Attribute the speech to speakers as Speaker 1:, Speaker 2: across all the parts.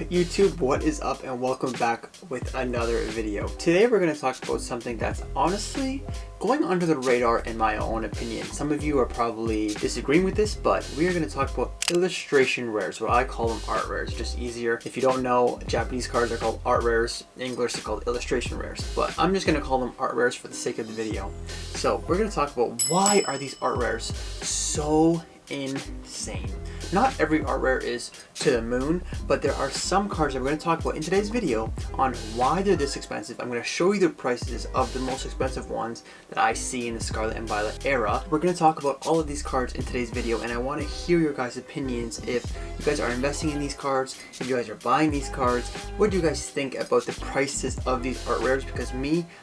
Speaker 1: YouTube, what is up and welcome back with another video. Today we're going to talk about something that's honestly going under the radar in my own opinion. Some of you are probably disagreeing with this, but we are going to talk about illustration rares, what I call them art rares, just easier. If you don't know, Japanese cards are called art rares, in English they're called illustration rares, but I'm just going to call them art rares for the sake of the video. So we're going to talk about why are these art rares so insane. Not every art rare is to the moon, but there are some cards that we're going to talk about in today's video on why they're this expensive. I'm going to show you the prices of the most expensive ones that I see in the Scarlet and Violet era. We're going to talk about all of these cards in today's video, and I want to hear your guys' opinions. If you guys are investing in these cards, if you guys are buying these cards, what do you guys think about the prices of these art rares? Because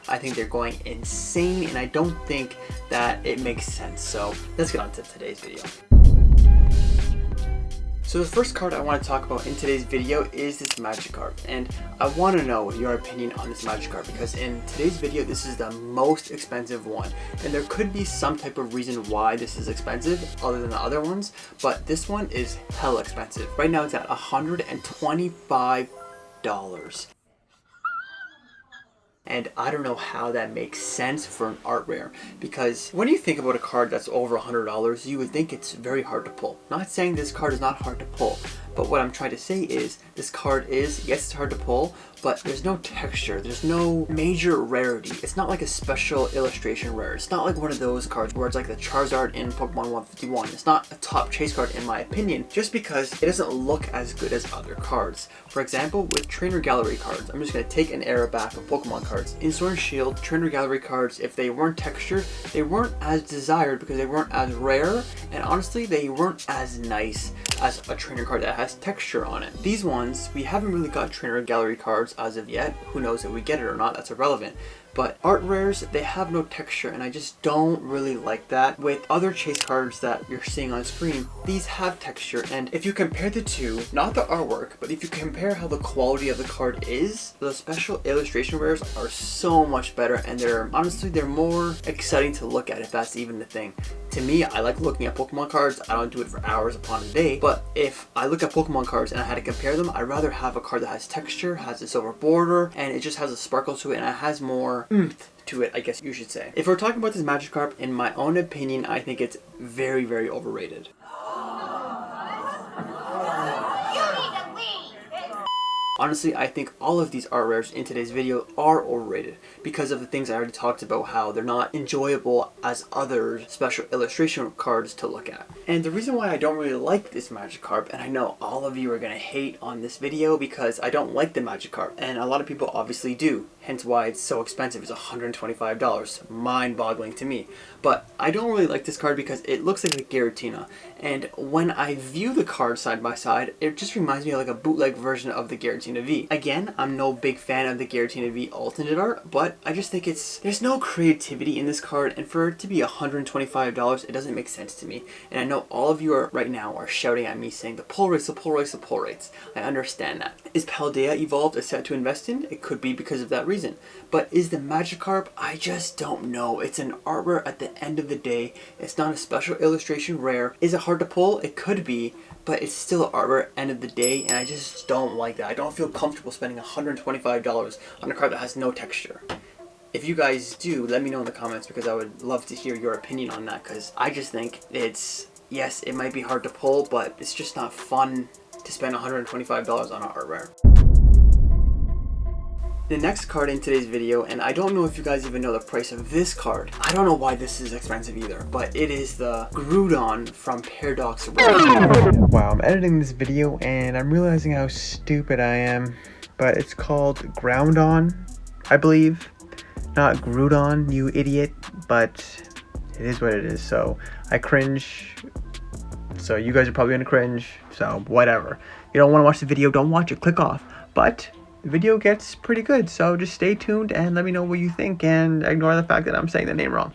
Speaker 1: I think they're going insane, and I don't think that it makes sense. So let's get on to today's video. So the first card I want to talk about in today's video is this Magikarp, and I want to know your opinion on this Magikarp because in today's video this is the most expensive one, and there could be some type of reason why this is expensive other than the other ones, but this one is hella expensive. Right now it's at $125. And I don't know how that makes sense for an art rare, because when you think about a card that's over $100, you would think it's very hard to pull. Not saying this card is not hard to pull, but what I'm trying to say is this card is, yes, it's hard to pull, but there's no texture, there's no major rarity. It's not like a special illustration rare. It's not like one of those cards where it's like the Charizard in Pokemon 151. It's not a top chase card in my opinion, just because it doesn't look as good as other cards. For example, with Trainer Gallery cards, I'm just going to take an era back of Pokemon cards. In Sword and Shield, Trainer Gallery cards, if they weren't textured, they weren't as desired because they weren't as rare, and honestly, they weren't as nice as a trainer card that has texture on it. These ones, we haven't really got Trainer Gallery cards as of yet. Who knows if we get it or not, that's irrelevant. But art rares, they have no texture, and I just don't really like that. With other chase cards that you're seeing on screen, these have texture, and if you compare the two, not the artwork, but if you compare how the quality of the card is, the special illustration rares are so much better, and they're more exciting to look at, if that's even the thing. To me, I like looking at Pokemon cards. I don't do it for hours upon a day, but if I look at Pokemon cards and I had to compare them, I'd rather have a card that has texture, has a silver border, and it just has a sparkle to it, and it has more oomph to it, I guess you should say. If we're talking about this Magikarp, in my own opinion, I think it's very, very overrated. Honestly, I think all of these art rares in today's video are overrated because of the things I already talked about, how they're not enjoyable as other special illustration cards to look at. And the reason why I don't really like this Magikarp, and I know all of you are going to hate on this video because I don't like the Magikarp, and a lot of people obviously do, hence why it's so expensive. It's $125, mind-boggling to me. But I don't really like this card because it looks like a Giratina, and when I view the card side by side, it just reminds me of like a bootleg version of the Giratina V. Again, I'm no big fan of the Giratina V alternate art, but I just think there's no creativity in this card, and for it to be $125, it doesn't make sense to me. And I know all of you right now are shouting at me saying the pull rates, the pull rates, the pull rates. I understand that. Is Paldea Evolved a set to invest in? It could be because of that reason. But is the Magikarp? I just don't know. It's an art rare at the end of the day. It's not a special illustration rare. Is it hard to pull? It could be, but it's still an art rare at the end of the day, and I just don't like that. I don't feel comfortable spending $125 on a card that has no texture. If you guys do, let me know in the comments because I would love to hear your opinion on that, because I just think yes, it might be hard to pull, but it's just not fun to spend $125 on an art rare. The next card in today's video, and I don't know if you guys even know the price of this card. I don't know why this is expensive either, but it is the Groudon from Paradox. Wow, I'm editing this video and I'm realizing how stupid I am, but it's called Groudon, I believe. Not Groudon, you idiot, but it is what it is, so I cringe. So you guys are probably gonna cringe, so whatever. If you don't want to watch the video, don't watch it, click off. But the video gets pretty good, so just stay tuned and let me know what you think and ignore the fact that I'm saying the name wrong.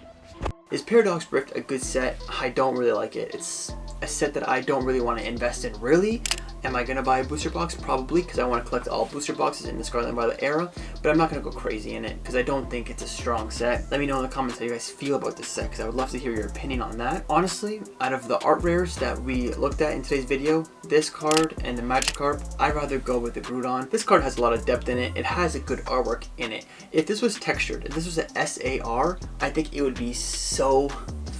Speaker 1: Is Paradox Rift a good set? I don't really like it. It's a set that I don't really want to invest in, really. Am I going to buy a booster box? Probably, because I want to collect all booster boxes in the Scarlet and Violet era, but I'm not going to go crazy in it because I don't think it's a strong set. Let me know in the comments how you guys feel about this set, because I would love to hear your opinion on that. Honestly, out of the art rares that we looked at in today's video, this card and the Magikarp, I'd rather go with the Groudon. This card has a lot of depth in it. It has a good artwork in it. If this was textured, if this was an SAR, I think it would be so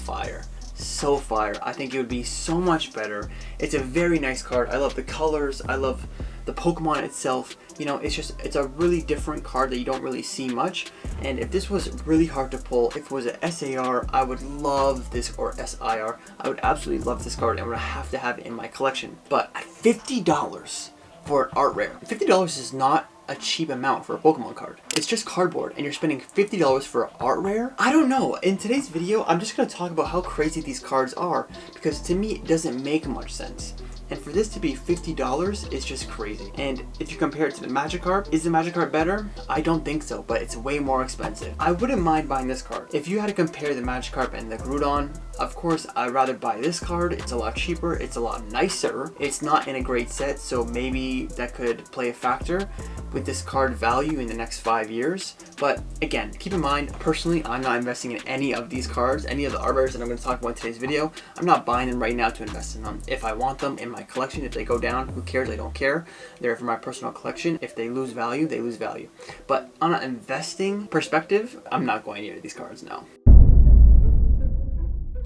Speaker 1: fire. So fire. I think it would be so much better. It's a very nice card. I love the colors. I love the Pokemon itself. You know, it's a really different card that you don't really see much. And if this was really hard to pull, if it was an SAR, I would love this, or SIR. I would absolutely love this card and would have to have it in my collection. But at $50 for an art rare, $50 is not a cheap amount for a Pokemon card. It's just cardboard and you're spending $50 for an art rare? I don't know. In today's video, I'm just going to talk about how crazy these cards are, because to me it doesn't make much sense. And for this to be $50 is just crazy. And if you compare it to the Magikarp, is the Magikarp better? I don't think so, but it's way more expensive. I wouldn't mind buying this card. If you had to compare the Magikarp and the Groudon, of course, I'd rather buy this card. It's a lot cheaper. It's a lot nicer. It's not in a great set, so maybe that could play a factor with this card value in the next 5 years. But again, keep in mind, personally, I'm not investing in any of these cards, any of the art rares that I'm going to talk about in today's video. I'm not buying them right now to invest in them. If I want them in my collection, if they go down, who cares? I don't care. They're for my personal collection. If they lose value, they lose value. But on an investing perspective, I'm not going near these cards now.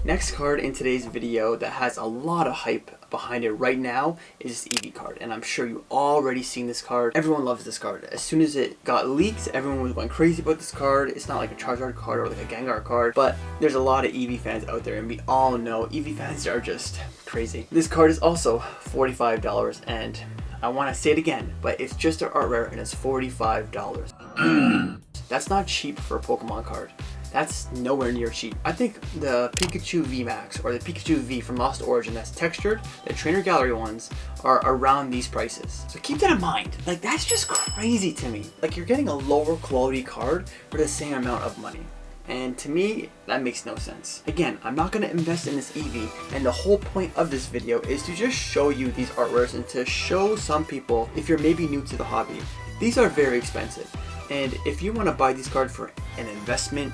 Speaker 1: Next card in today's video that has a lot of hype behind it right now is this Eevee card, and I'm sure you already seen this card. Everyone loves this card. As soon as it got leaked, everyone was going crazy about this card. It's not like a Charizard card or like a Gengar card, but there's a lot of Eevee fans out there, and we all know Eevee fans are just crazy. This card is also $45, and I want to say it again, but it's just an art rare and it's $45. That's not cheap for a Pokemon card. That's nowhere near cheap. I think the Pikachu V Max or the Pikachu V from Lost Origin that's textured, the Trainer Gallery ones, are around these prices. So keep that in mind. Like, that's just crazy to me. Like, you're getting a lower quality card for the same amount of money. And to me, that makes no sense. Again, I'm not going to invest in this Eevee, and the whole point of this video is to just show you these art rares and to show some people, if you're maybe new to the hobby, these are very expensive. And if you want to buy these cards for an investment,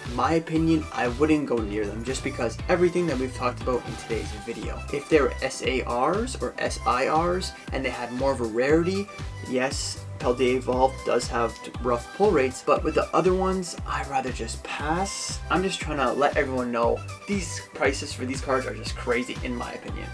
Speaker 1: in my opinion, I wouldn't go near them, just because everything that we've talked about in today's video. If they were SARs or SIRs and they had more of a rarity, yes, Paldea Evolved does have rough pull rates, but with the other ones, I'd rather just pass. I'm just trying to let everyone know these prices for these cards are just crazy, in my opinion.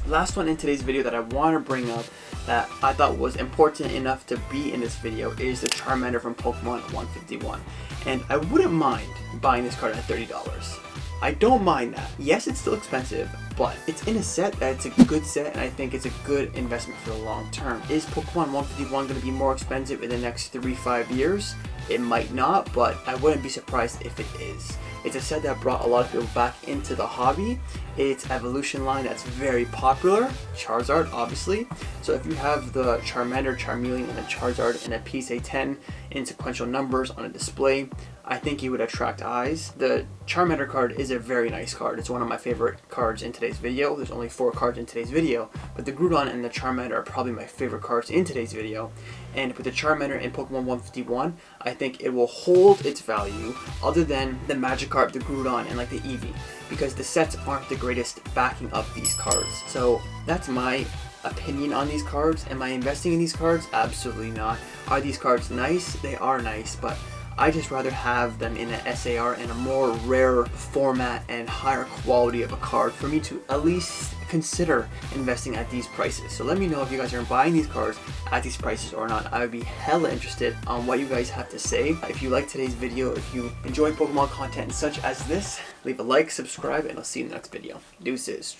Speaker 1: Last one in today's video that I want to bring up that I thought was important enough to be in this video is the Charmander from Pokemon 151. And I wouldn't mind buying this card at $30. I don't mind that. Yes, it's still expensive, but it's in a set that it's a good set, and I think it's a good investment for the long term. Is Pokemon 151 going to be more expensive in the next 3-5 years? It might not, but I wouldn't be surprised if it is. It's a set that brought a lot of people back into the hobby. It's evolution line that's very popular. Charizard, obviously. So if you have the Charmander, Charmeleon, and a Charizard and a PSA 10 in sequential numbers on a display, I think it would attract eyes. The Charmander card is a very nice card. It's one of my favorite cards in today's video. There's only 4 cards in today's video, but the Groudon and the Charmander are probably my favorite cards in today's video. And with the Charmander in Pokemon 151, I think it will hold its value other than the Magikarp, the Groudon, and like the Eevee, because the sets aren't the greatest backing up these cards. So that's my opinion on these cards. Am I investing in these cards? Absolutely not. Are these cards nice? They are nice, but I just rather have them in an SAR and a more rare format and higher quality of a card for me to at least consider investing at these prices. So let me know if you guys are buying these cards at these prices or not. I would be hella interested on what you guys have to say. If you like today's video, if you enjoy Pokemon content such as this, leave a like, subscribe, and I'll see you in the next video. Deuces.